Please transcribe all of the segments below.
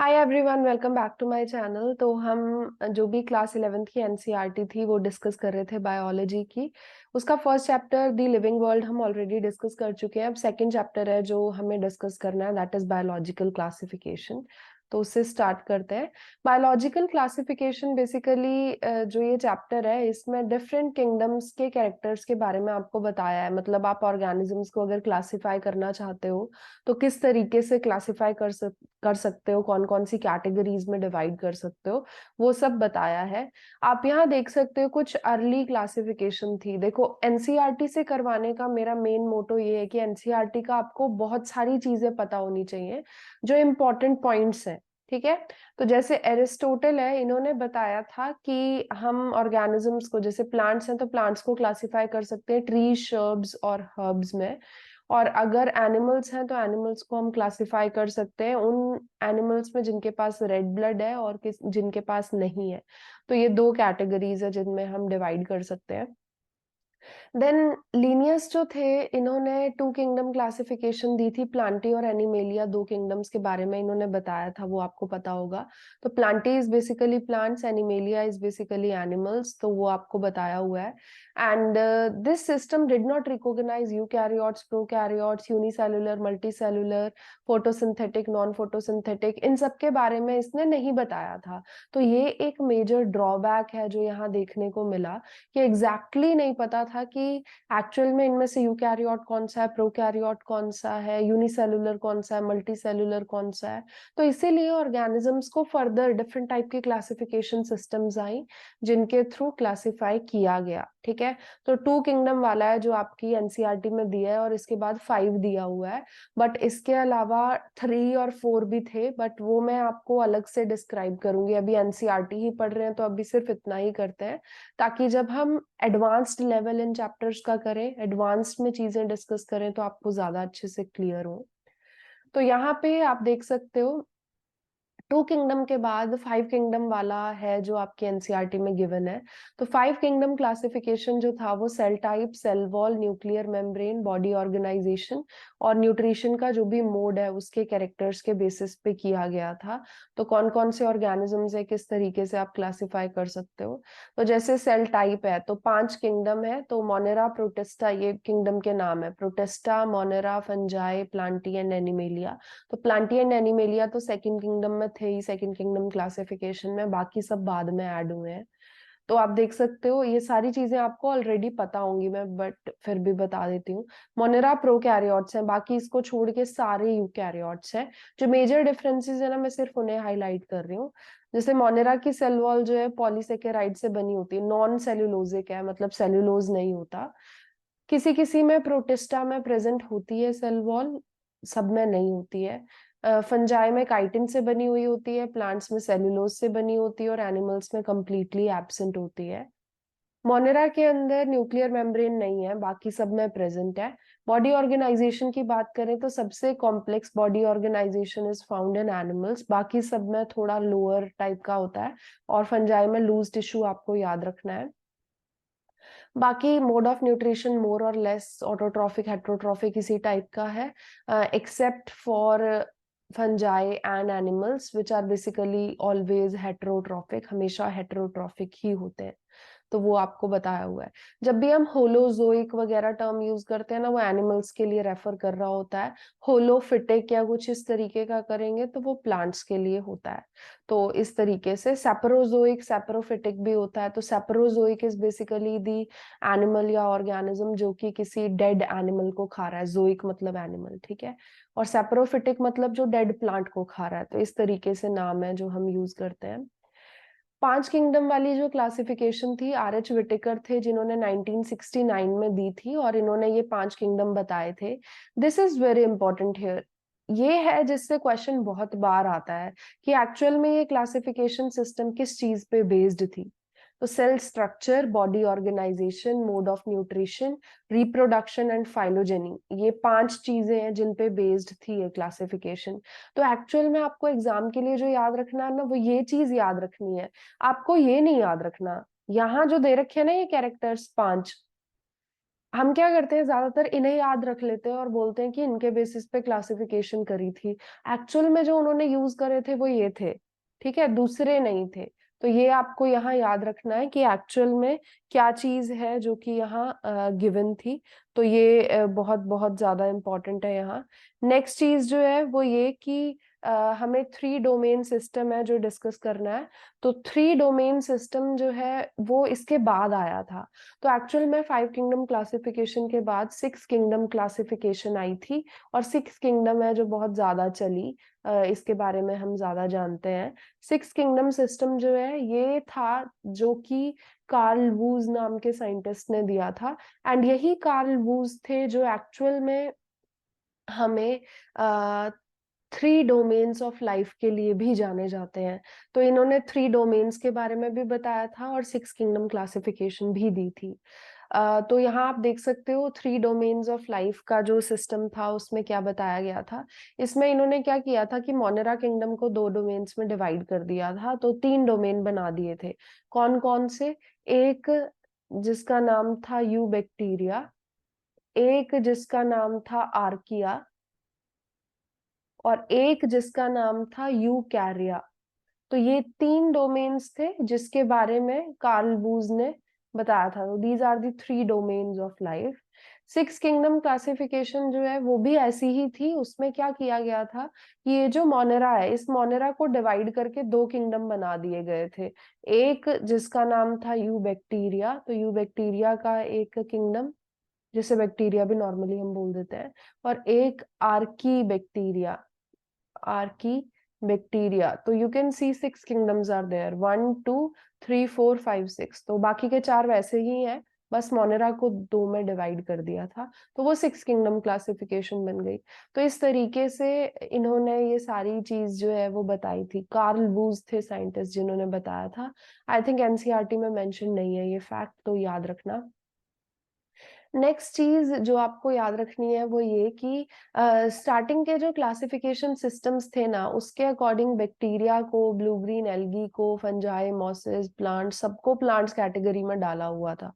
Hi everyone, welcome back to my channel. तो हम जो भी क्लास 11th की एनसीईआरटी थी वो डिस्कस कर रहे थे बायोलॉजी की। उसका फर्स्ट चैप्टर दी लिविंग वर्ल्ड हम ऑलरेडी डिस्कस कर चुके हैं। अब सेकंड चैप्टर है जो हमें डिस्कस करना है, दैट इज बायोलॉजिकल क्लासिफिकेशन। तो उससे स्टार्ट करते हैं। बायोलॉजिकल क्लासिफिकेशन बेसिकली जो ये चैप्टर है इसमें डिफरेंट किंगडम्स के कैरेक्टर्स के बारे में आपको बताया है। मतलब आप ऑर्गेनिजम्स को अगर क्लासिफाई करना चाहते हो तो किस तरीके से क्लासिफाई कर सकते हो, कौन कौन सी कैटेगरीज में डिवाइड कर सकते हो, वो सब बताया है। आप यहाँ देख सकते हो कुछ अर्ली क्लासिफिकेशन थी। देखो, एनसीईआरटी से करवाने का मेरा मेन मोटो ये है कि एनसीईआरटी का आपको बहुत सारी चीजें पता होनी चाहिए जो इम्पोर्टेंट पॉइंट्स हैं। ठीक है। तो जैसे एरिस्टोटल है, इन्होंने बताया था कि हम ऑर्गेनिजम्स को, जैसे प्लांट्स हैं तो प्लांट्स को क्लासिफाई कर सकते हैं ट्री, शर्ब्स और हर्ब्स में। और अगर एनिमल्स हैं तो एनिमल्स को हम क्लासिफाई कर सकते हैं उन एनिमल्स में जिनके पास रेड ब्लड है और जिनके पास नहीं है। तो ये दो कैटेगरीज है जिनमें हम डिवाइड कर सकते हैं। देन लीनियस जो थे, इन्होंने टू किंगडम क्लासिफिकेशन दी थी, प्लांटी और एनिमेलिया, दो किंगडम्स के बारे में इन्होंने बताया था, वो आपको पता होगा। तो plantae is basically plants, animalia is basically animals, तो वो आपको बताया हुआ है। And this system did not recognise eukaryotes, prokaryotes, unicellular, multicellular, photosynthetic, non photosynthetic, इन सब के बारे में इसने नहीं बताया था। तो ये एक मेजर ड्रॉबैक है जो यहाँ देखने को मिला, कि एग्जैक्टली नहीं पता था कि एक्चुअल में इनमें से यूकैरियोट कौन सा है, प्रोकैरियोट कौन सा है, यूनिसेलुलर कौन सा है, मल्टीसेलुलर कौन सा है। तो इसीलिए ऑर्गेनिजम्स को फर्दर डिफरेंट टाइप की क्लासिफिकेशन सिस्टम्स आई जिनके थ्रू क्लासिफाई किया गया। ठीक है। तो टू किंगडम वाला है जो आपकी एनसीईआरटी में दिया है, और इसके बाद 5 दिया हुआ है। बट इसके अलावा 3 और 4 भी थे, बट वो मैं आपको अलग से डिस्क्राइब करूंगी। अभी एनसीईआरटी ही पढ़ रहे हैं तो अभी सिर्फ इतना ही करते हैं, ताकि जब हम एडवांस्ड लेवल इन चैप्टर्स का करें, एडवांस्ड में चीजें डिस्कस करें, तो आपको ज्यादा अच्छे से क्लियर हो। तो यहाँ पे आप देख सकते हो टू किंगडम के बाद 5 किंगडम वाला है जो आपके एनसीईआरटी में गिवन है। तो 5 किंगडम क्लासिफिकेशन जो था वो cell type, cell wall, nuclear membrane, body organisation और न्यूट्रिशन का जो भी मोड है उसके कैरेक्टर्स के बेसिस पे किया गया था। तो कौन कौन से ऑर्गेनिजम्स है, किस तरीके से आप क्लासिफाई कर सकते हो। तो जैसे सेल टाइप है तो 5 किंगडम है। तो मोनेरा, प्रोटिस्टा, ये किंगडम के नाम है। Protista, Monera, fungi, Plantae and animalia. तो प्लांटी एंड एनिमेलिया तो सेकंड किंगडम में थे ही, सेकंड किंगडम क्लासिफिकेशन में, बाकी सब बाद में ऐड हुए हैं। तो आप देख सकते हो ये सारी चीजें आपको ऑलरेडी पता होंगी, मैं बट फिर भी बता देती हूँ। मोनेरा प्रोकैरियोट्स हैं, बाकी इसको छोड़ के सारे यूकैरियोट्स हैं। जो मेजर डिफरेंसेस है ना, मैं सिर्फ उन्हें हाईलाइट कर रही हूँ। जैसे मोनेरा की सेल वॉल जो है पॉलीसेकेराइड से बनी होती है, नॉन सेल्यूलोजिक है, मतलब सेल्यूलोज नहीं होता। किसी किसी में, प्रोटिस्टा में प्रेजेंट होती है सेल वॉल, सब में नहीं होती है। फंजाई में काइटिन से बनी हुई होती है, प्लांट्स में सेल्यूलोज से बनी होती है, और एनिमल्स में कंप्लीटली एब्सेंट होती है। मोनेरा के अंदर न्यूक्लियर मेम्ब्रेन नहीं है, बाकी सब में प्रेजेंट है। बॉडी ऑर्गेनाइजेशन की बात करें तो सबसे complex body organisation is found in animals, बाकी सब में थोड़ा लोअर टाइप का होता है। और फंजाई में लूज टिश्यू आपको याद रखना है। बाकी मोड ऑफ न्यूट्रिशन मोर और लेस ऑटोट्रॉफिक, हेट्रोट्रॉफिक इसी टाइप का है, except for fungi and animals which are basically always heterotrophic, हमेशा हेट्रोट्रॉफिक ही होते हैं। तो वो आपको बताया हुआ है। जब भी हम होलोजोइक वगैरह टर्म यूज करते हैं ना, वो एनिमल्स के लिए रेफर कर रहा होता है। होलोफिटिक या कुछ इस तरीके का करेंगे तो वो प्लांट्स के लिए होता है। तो इस तरीके से सैपरोजोइक, सैपरोफिटिक भी होता है। तो सैपरोजोइक इज बेसिकली दी एनिमल या ऑर्गेनिज्म जो कि किसी डेड एनिमल को खा रहा है, जोइक मतलब एनिमल, ठीक है। और सैपरोफिटिक मतलब जो डेड प्लांट को खा रहा है। तो इस तरीके से नाम है जो हम यूज करते हैं। 5 किंगडम वाली जो क्लासिफिकेशन थी, आर एच विटेकर थे जिन्होंने 1969 में दी थी, और इन्होंने ये 5 किंगडम बताए थे। This is very important here. ये है जिससे क्वेश्चन बहुत बार आता है कि एक्चुअल में ये क्लासिफिकेशन सिस्टम किस चीज पे बेस्ड थी। तो cell structure, body organisation, mode of nutrition, reproduction and phylogeny, ये 5 चीजें हैं जिन पे बेस्ड थी ये क्लासिफिकेशन। तो एक्चुअल में आपको एग्जाम के लिए जो याद रखना है ना, वो ये चीज याद रखनी है। आपको ये नहीं याद रखना, यहाँ जो दे रखे हैं ना ये कैरेक्टर्स 5, हम क्या करते हैं, ज्यादातर इन्हें याद रख लेते हैं और बोलते हैं कि इनके बेसिस पे क्लासिफिकेशन करी थी। एक्चुअल में जो उन्होंने यूज करे थे वो ये थे, ठीक है, दूसरे नहीं थे। तो ये आपको यहाँ याद रखना है कि एक्चुअल में क्या चीज है जो कि यहाँ गिवन थी। तो ये बहुत बहुत ज्यादा इम्पोर्टेंट है यहाँ। नेक्स्ट चीज जो है वो ये कि हमें 3 डोमेन सिस्टम है जो डिस्कस करना है। तो 3 डोमेन सिस्टम जो है वो इसके बाद आया था। तो एक्चुअल में 5 किंगडम क्लासिफिकेशन के बाद 6 किंगडम क्लासिफिकेशन आई थी। और 6 किंगडम है जो बहुत ज्यादा चली, इसके बारे में हम ज्यादा जानते हैं। 6 किंगडम सिस्टम जो है ये था जो कि कार्ल वूज नाम के साइंटिस्ट ने दिया था। एंड यही कार्ल वूज थे जो एक्चुअल में हमें 3 डोमेन्स ऑफ लाइफ के लिए भी जाने जाते हैं। तो इन्होंने 3 डोमेन्स के बारे में भी बताया था और 6 किंगडम क्लासिफिकेशन भी दी थी। तो यहाँ आप देख सकते हो 3 डोमेन्स ऑफ लाइफ का जो सिस्टम था उसमें क्या बताया गया था। इसमें इन्होंने क्या किया था कि मोनेरा किंगडम को 2 डोमेन्स में डिवाइड कर दिया था, तो 3 डोमेन बना दिए थे। कौन कौन से? एक जिसका नाम था यू बैक्टीरिया, एक जिसका नाम था आर्किया, और एक जिसका नाम था यूकैरिया। तो ये 3 डोमेन्स थे जिसके बारे में कार्ल बूज ने बताया था। तो these are the 3 domains of life. 6 kingdom classification जो है वो भी ऐसी ही थी। उसमें क्या किया गया था कि ये जो मोनेरा है, इस मोनेरा को डिवाइड करके 2 किंगडम बना दिए गए थे। एक जिसका नाम था यू बैक्टीरिया, तो यू बैक्टीरिया का एक किंगडम, जिसे बैक्टीरिया भी नॉर्मली हम बोल देते हैं, और एक आर्की बैक्टीरिया, आर्की बैक्टीरिया। तो you can see 6 kingdoms are there, 1 2 3 4 5 6। तो बाकी के 4 वैसे ही हैं, बस मोनेरा को 2 में डिवाइड कर दिया था, तो वो 6 किंगडम क्लासिफिकेशन बन गई। तो इस तरीके से इन्होंने ये सारी चीज जो है वो बताई थी। कार्ल बूज थे साइंटिस्ट जिन्होंने बताया था। आई थिंक एनसीईआरटी में मेंशन नहीं है ये फैक्ट, तो याद रखना। नेक्स्ट चीज जो आपको याद रखनी है वो ये कि स्टार्टिंग के जो क्लासिफिकेशन सिस्टम्स थे ना, उसके अकॉर्डिंग बैक्टीरिया को, ब्लू ग्रीन एल्गी को, फंजाई, मॉसेस, प्लांट, सबको प्लांट्स कैटेगरी में डाला हुआ था।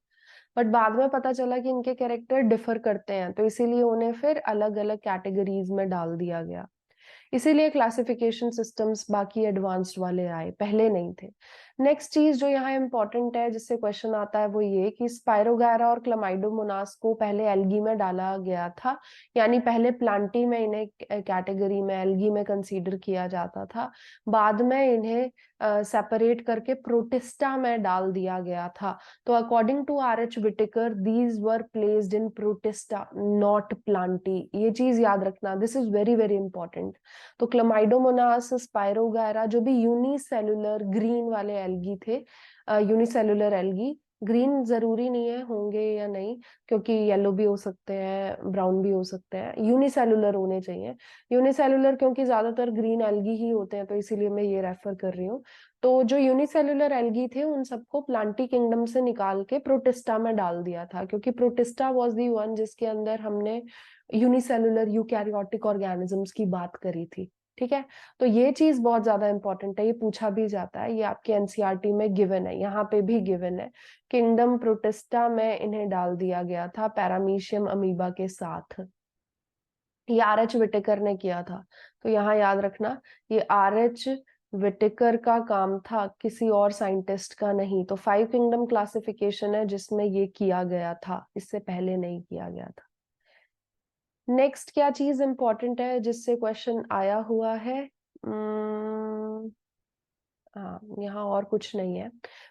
बट बाद में पता चला कि इनके कैरेक्टर डिफर करते हैं, तो इसीलिए उन्हें फिर अलग अलग कैटेगरीज में डाल दिया गया। इसीलिए क्लासिफिकेशन सिस्टम्स बाकी एडवांस्ड वाले आए, पहले नहीं थे। नेक्स्ट चीज जो यहाँ इंपॉर्टेंट है जिससे क्वेश्चन आता है वो ये कि स्पाइरोगैरा और क्लमाइडोमोनास को पहले एल्गी में डाला गया था। यानी पहले प्लांटी में इन्हें कैटेगरी में, एल्गी में कंसीडर किया जाता था। बाद में इन्हें सेपरेट करके प्रोटिस्टा में डाल दिया गया था। तो according to R H Whittaker, these were placed in protista, not plantae. ये चीज याद रखना, this is very very important. तो क्लमाइडोमोनास, स्पाइरोगैरा जो भी यूनिसेलुलर ग्रीन वाले एल्गी थे, यूनिसेलुलर एल्गी, ग्रीन जरूरी नहीं है होंगे या नहीं, क्योंकि येलो भी हो सकते हैं, ब्राउन भी हो सकते हैं, यूनिसेलुलर होने चाहिए। यूनिसेलुलर क्योंकि ज्यादातर ग्रीन एल्गी ही होते हैं, तो इसीलिए मैं ये रेफर कर रही हूँ। तो जो यूनिसेलुलर एल्गी थे उन सबको प्लांटी किंगडम से निकाल के प्रोटिस्टा में डाल दिया था, क्योंकि प्रोटिस्टा वाज दी वन जिसके अंदर हमने यूनिसेलुलर यूकैरियोटिक ऑर्गेनिजम्स की बात करी थी। ठीक है, तो ये चीज बहुत ज्यादा इंपॉर्टेंट है, ये पूछा भी जाता है, ये आपके एनसीईआरटी में गिवन है, यहाँ पे भी गिवन है। किंगडम प्रोटिस्टा में इन्हें डाल दिया गया था पैरामीशियम अमीबा के साथ। ये आर एच विटेकर ने किया था, तो यहाँ याद रखना, ये आर एच विटेकर का काम था, किसी और साइंटिस्ट का नहीं। तो 5 किंगडम क्लासिफिकेशन है जिसमें ये किया गया था, इससे पहले नहीं किया गया था। नेक्स्ट क्या चीज इंपॉर्टेंट है जिससे क्वेश्चन आया हुआ है? हाँ, यहाँ और कुछ नहीं है।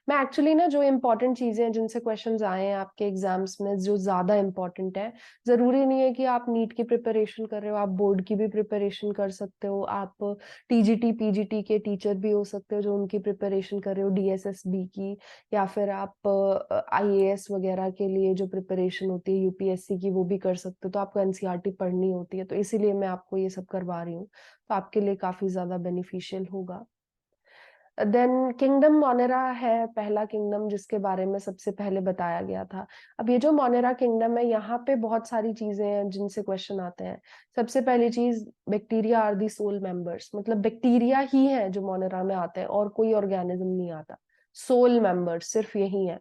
मैं एक्चुअली ना जो इम्पोर्टेंट चीजें हैं जिनसे क्वेश्चंस आए हैं आपके एग्जाम्स में, जो ज्यादा इम्पोर्टेंट है, जरूरी नहीं है कि आप नीट की प्रिपरेशन कर रहे हो, आप बोर्ड की भी प्रिपरेशन कर सकते हो, आप टीजीटी पीजीटी के टीचर भी हो सकते हो जो उनकी प्रिपरेशन कर रहे हो, डीएसएसबी की, या फिर आप आईएएस वगैरह के लिए जो प्रिपरेशन होती है यूपीएससी की वो भी कर सकते हो। तो आपको एनसीईआरटी पढ़नी होती है, तो इसीलिए मैं आपको ये सब करवा रही हूँ, तो आपके लिए काफी ज्यादा बेनिफिशियल होगा। देन किंगडम मोनेरा है पहला किंगडम जिसके बारे में सबसे पहले बताया गया था। अब ये जो मोनेरा किंगडम है, यहाँ पे बहुत सारी चीजें हैं जिनसे क्वेश्चन आते हैं। सबसे पहली चीज, bacteria are the sole members, मतलब बैक्टीरिया ही है जो मोनेरा में आते हैं और कोई ऑर्गेनिज्म नहीं आता। सोल मेंबर्स सिर्फ यही है।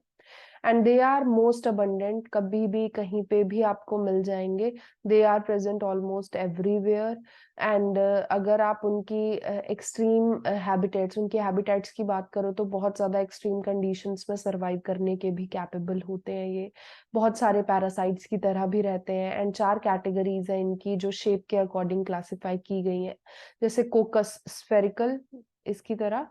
And they are most abundant, कभी भी कहीं पे भी आपको मिल जाएंगे। They are present almost everywhere. And अगर आप उनकी एक्सट्रीम हैबिटेट्स, उनके हैबिटेट्स की बात करो तो बहुत ज्यादा एक्सट्रीम कंडीशंस में सरवाइव करने के भी कैपेबल होते हैं ये। बहुत सारे पैरासाइट्स की तरह भी रहते हैं। एंड 4 कैटेगरीज है इनकी जो शेप के अकॉर्डिंग क्लासिफाई की गई है, जैसे कोकस स्फेरिकल इसकी तरह,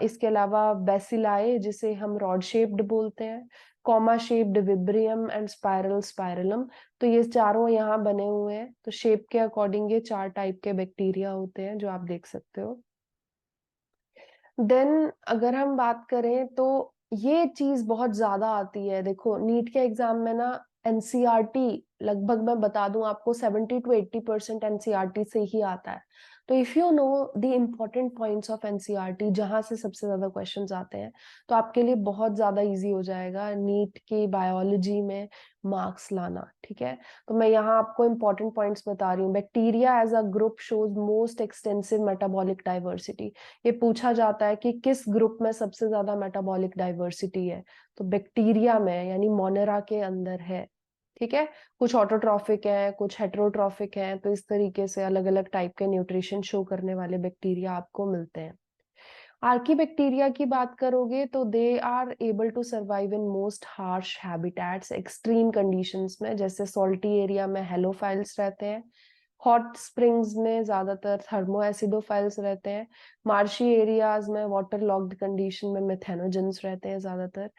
इसके अलावा बेसिलाए जिसे हम रॉड शेप्ड बोलते हैं, comma shaped विब्रियम and spiral spirillum. तो ये चारों यहाँ बने हुए हैं। तो शेप के अकॉर्डिंग ये 4 टाइप के बैक्टीरिया होते हैं जो आप देख सकते हो। देन अगर हम बात करें तो ये चीज बहुत ज्यादा आती है। देखो नीट के एग्जाम में ना एनसीईआरटी लगभग मैं बता दूं आपको 70 to 80% एनसीईआरटी से ही आता है। तो if you know the important points of NCERT जहां से सबसे ज्यादा क्वेश्चंस आते हैं, तो आपके लिए बहुत ज्यादा इजी हो जाएगा नीट की बायोलॉजी में मार्क्स लाना। ठीक है, तो मैं यहाँ आपको इम्पोर्टेंट पॉइंट्स बता रही हूँ। Bacteria as a group shows most extensive metabolic diversity. ये पूछा जाता है कि किस ग्रुप में सबसे ज्यादा मेटाबॉलिक डाइवर्सिटी है, तो बैक्टीरिया में यानी मोनेरा के अंदर है। ठीक है, कुछ ऑटोट्रॉफिक हैं, कुछ हेटेरोट्रॉफिक हैं, तो इस तरीके से अलग अलग टाइप के न्यूट्रिशन शो करने वाले बैक्टीरिया आपको मिलते हैं। आर्की बैक्टीरिया की बात करोगे तो they are able to survive in most harsh habitats, extreme conditions में, जैसे सॉल्टी एरिया में हेलोफाइल्स रहते हैं, हॉट स्प्रिंग्स में ज्यादातर थर्मो एसिडोफाइल्स रहते हैं, मार्शी एरियाज में वाटर लॉक्ड कंडीशन में मिथेनोजेंस रहते हैं ज्यादातर।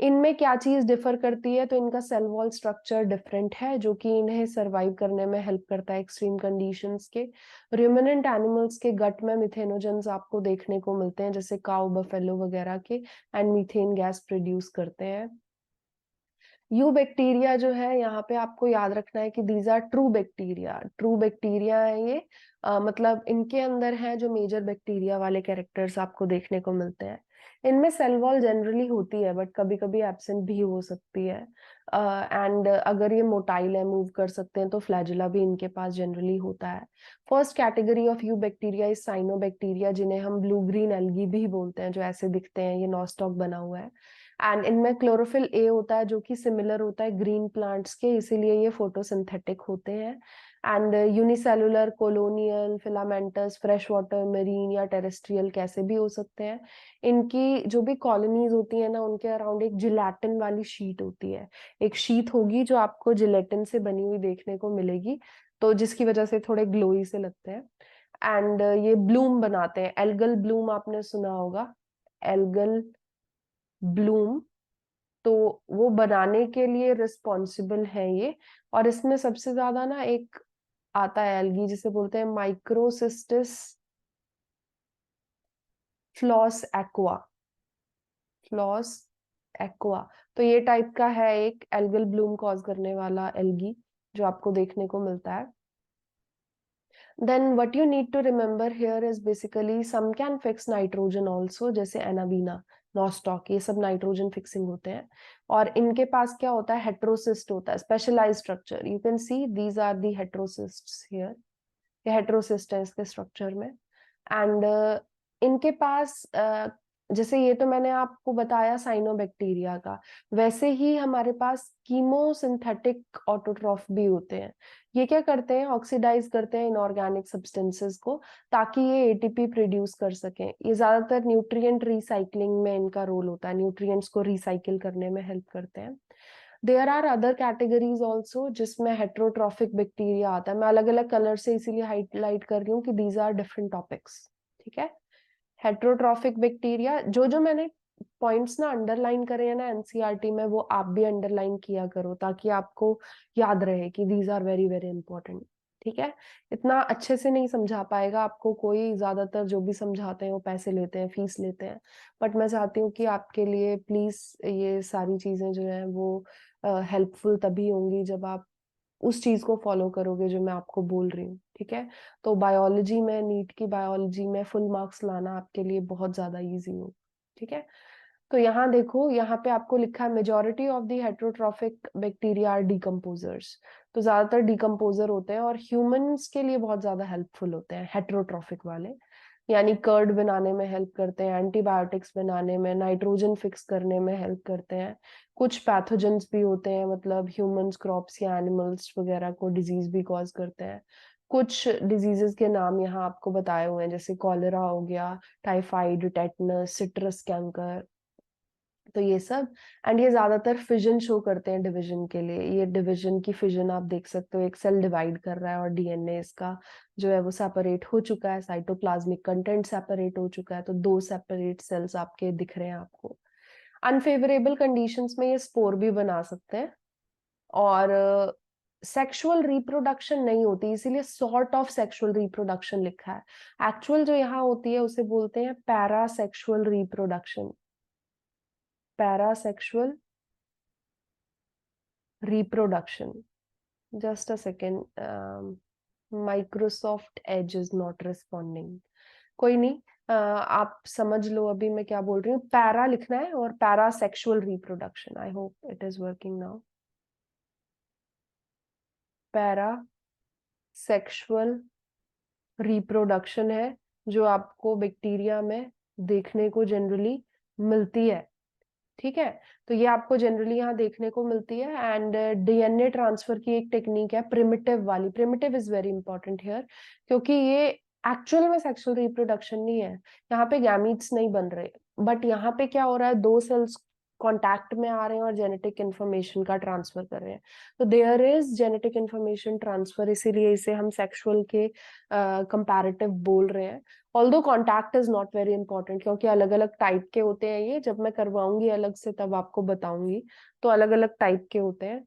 इनमें क्या चीज डिफर करती है, तो इनका सेल वॉल स्ट्रक्चर डिफरेंट है जो कि इन्हें सरवाइव करने में हेल्प करता है एक्सट्रीम कंडीशंस के। रुमिनेंट एनिमल्स के गट में मिथेनोजेंस आपको देखने को मिलते हैं, जैसे काउ बफेलो वगैरह के, एंड मीथेन गैस प्रोड्यूस करते हैं। यू बैक्टीरिया जो है यहाँ पे आपको याद रखना है कि these are true bacteria. True bacteria है ये, मतलब इनके अंदर है जो मेजर बैक्टीरिया वाले कैरेक्टर्स आपको देखने को मिलते हैं। इनमें सेल वॉल जनरली होती है बट कभी कभी एब्सेंट भी हो सकती है। एंड अगर ये मोटाइल है, मूव कर सकते हैं, तो फ्लैजुला भी इनके पास जनरली होता है। First category of you bacteria is cyanobacteria, जिन्हें हम ब्लू ग्रीन एल्गी भी बोलते हैं, जो ऐसे दिखते हैं। ये नॉस्टॉक बना हुआ है। एंड इनमें क्लोरोफिल ए होता है जो कि सिमिलर होता है ग्रीन प्लांट्स के, इसीलिए ये फोटोसिंथेटिक होते हैं। And unicellular, colonial, filamentous, fresh water, marine या टेरेस्ट्रियल कैसे भी हो सकते हैं। इनकी जो भी कॉलोनीज होती है ना, उनके अराउंड एक जिलेटिन वाली शीट होती है। एक शीट होगी जो आपको जिलेटिन से बनी हुई देखने को मिलेगी, तो जिसकी वजह से थोड़े ग्लोई से लगते हैं। एंड ये ब्लूम बनाते हैं, एल्गल ब्लूम आपने सुना होगा, एल्गल ब्लूम। तो वो बनाने के लिए रिस्पॉन्सिबल है ये। और इसमें सबसे ज्यादा ना एक आता है एल्गी जिसे बोलते हैं Microcystis floss aqua, floss aqua. तो ये टाइप का है एक एल्गल ब्लूम कॉज करने वाला एल्गी जो आपको देखने को मिलता है। Then what you need to remember here is basically some can fix nitrogen also, जैसे एनाबीना, नॉस्टॉक, ये सब नाइट्रोजन फिक्सिंग होते हैं। और इनके पास क्या होता है, हेट्रोसिस्ट होता है, specialise structure. You can see these are the heterocysts here, ये हेट्रोसिस्ट है इसके स्ट्रक्चर में। एंड इनके पास जैसे ये तो मैंने आपको बताया साइनोबैक्टीरिया का, वैसे ही हमारे पास कीमोसिंथेटिक ऑटोट्रॉफ भी होते हैं। ये क्या करते हैं, ऑक्सीडाइज करते हैं इनऑर्गेनिक सब्सटेंसेस को ताकि ये एटीपी प्रोड्यूस कर सकें। ये ज्यादातर न्यूट्रिएंट रिसाइकलिंग में इनका रोल होता है, न्यूट्रिएंट्स को रिसाइकिल करने में हेल्प करते हैं। There are other categories also जिसमें हेट्रोट्रॉफिक बैक्टीरिया आता है। मैं अलग अलग कलर से इसीलिए हाईलाइट कर रही हूँ कि दीज आर डिफरेंट टॉपिक्स। ठीक है, हेट्रोट्रॉफिक बैक्टीरिया, जो जो मैंने पॉइंट्स ना अंडरलाइन करे हैं ना एनसीईआरटी में, वो आप भी अंडरलाइन किया करो ताकि आपको याद रहे कि these are very very important. ठीक है, इतना अच्छे से नहीं समझा पाएगा आपको कोई, ज्यादातर जो भी समझाते हैं वो पैसे लेते हैं, फीस लेते हैं। बट मैं चाहती हूँ कि आपके लिए प्लीज ये सारी चीजें जो है वो हेल्पफुल तभी होंगी जब आप उस चीज को फॉलो करोगे जो मैं आपको बोल रही हूँ। ठीक है, तो बायोलॉजी में, नीट की बायोलॉजी में फुल मार्क्स लाना आपके लिए बहुत ज्यादा इजी हो। ठीक है, तो यहाँ देखो, यहाँ पे आपको लिखा है majority of the heterotrophic bacteria are decomposers. तो ज्यादातर डिकम्पोजर होते हैं और ह्यूमंस के लिए बहुत ज्यादा हेल्पफुल होते हैं हेट्रोट्रॉफिक वाले। यानी कर्ड बनाने में हेल्प करते हैं, एंटीबायोटिक्स बनाने में, नाइट्रोजन फिक्स करने में हेल्प करते हैं। कुछ पैथोजेंस भी होते हैं, मतलब ह्यूमंस, क्रॉप्स या एनिमल्स वगैरह को डिजीज भी कॉज करते हैं। कुछ डिजीजेस के नाम यहाँ आपको बताए हुए हैं, जैसे कॉलेरा हो गया, टाइफाइड, टेटनस, सिट्रस कैंकर, तो ये सब। एंड ये ज्यादातर फिजन शो करते हैं डिवीजन के लिए। ये डिवीजन की फिजन आप देख सकते हो, एक सेल डिवाइड कर रहा है और डीएनए इसका जो है वो सेपरेट हो चुका है, साइटोप्लाज्मिक कंटेंट सेपरेट हो चुका है, तो 2 सेपरेट सेल्स आपके दिख रहे हैं आपको। अनफेवरेबल कंडीशंस में ये स्पोर भी बना सकते हैं और सेक्सुअल रिप्रोडक्शन नहीं होती, इसीलिए सॉर्ट ऑफ सेक्सुअल रिप्रोडक्शन लिखा है। एक्चुअल जो यहाँ होती है उसे बोलते हैं parasexual reproduction. Parasexual reproduction. Just a second. Microsoft Edge is not responding. कोई नहीं, आप समझ लो अभी मैं क्या बोल रही हूँ। पैरा लिखना है और para sexual reproduction. I hope it is working now. Para sexual reproduction है जो आपको बैक्टीरिया में देखने को जनरली मिलती है। ठीक है, तो ये आपको जनरली यहाँ देखने को मिलती है। एंड डीएनए ट्रांसफर की एक टेक्निक है प्रिमिटिव वाली। Primitive is very important here, क्योंकि ये एक्चुअल में सेक्सुअल रिप्रोडक्शन नहीं है, यहाँ पे गैमीट्स नहीं बन रहे, बट यहाँ पे क्या हो रहा है, 2 सेल्स कांटेक्ट में आ रहे हैं और जेनेटिक इंफॉर्मेशन का ट्रांसफर कर रहे हैं। तो there is genetic information transfer, इसीलिए इसे हम सेक्सुअल के कंपैरेटिव बोल रहे हैं। Although contact is not very important, क्योंकि अलग अलग टाइप के होते हैं ये, जब मैं करवाऊंगी अलग से तब आपको बताऊंगी। तो अलग अलग टाइप के होते हैं,